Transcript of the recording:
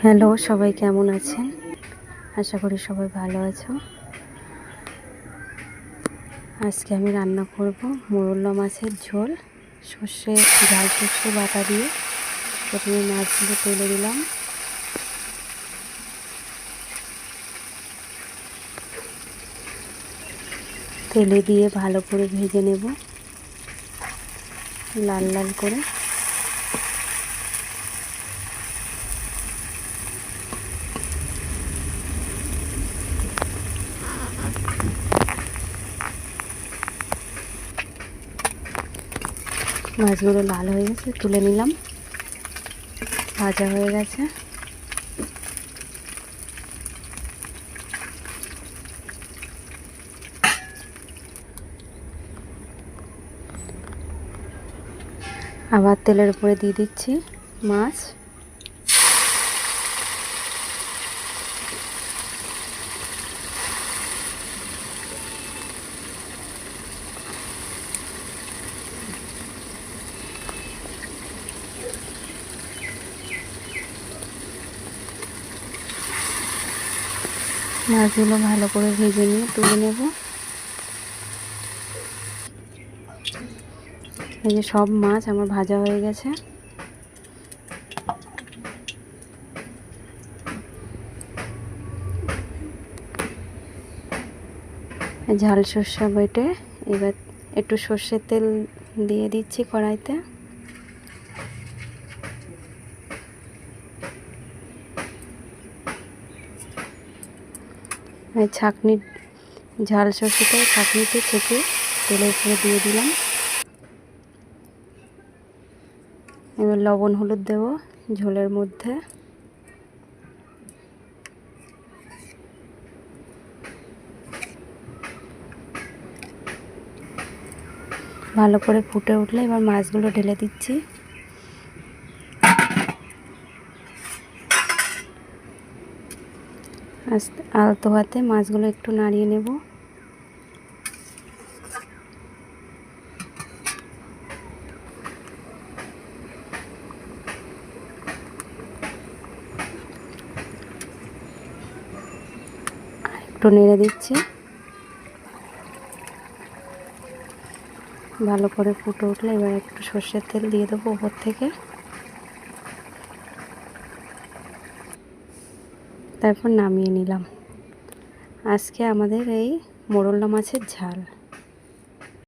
Hello, সবাই কেমন আছেন? আশা করি সবাই ভালো আছো। আজকে আমি রান্না করব মোরলা মাছের ঝোল, ঝাল সর্ষে বাটা দিয়ে। প্রথমে মাছগুলো তুলে দিলাম, তেলে দিয়ে ভালো করে ভেজে নেব, লাল লাল করে। মাছগুলো লাল হয়ে গেছে, তুলে নিলাম, ভাজা হয়ে গেছে। আবার তেলের উপরে দিয়ে দিচ্ছি মাছ। মাছগুলো ভালো করে ভেজে নিয়ে তুলে নেব। এই যে সব মাছ আমার ভাজা হয়ে গেছে। ঝাল সর্ষে বেটে এবার একটু সর্ষের তেল দিয়ে দিচ্ছি কড়াইতে। ছাঁকনি ঝাল সর্ষেটা ছাঁকনিতে ছেঁকে তেলের উপরে দিয়ে দিলাম। এবার লবণ হলুদ দেব ঝোলের মধ্যে। ভালো করে ফুটে উঠলে এবার মাছগুলো ঢেলে দিচ্ছি। আলতো হাতে মাছগুলো একটু নাড়িয়ে নেব। একটু নেড়ে দিচ্ছি। ভালো করে ফুটে উঠলে এবার একটু সর্ষের তেল দিয়ে দেবো ওপর থেকে। তারপর নামিয়ে নিলাম। আজকে আমাদের এই মোরলা মাছের ঝাল।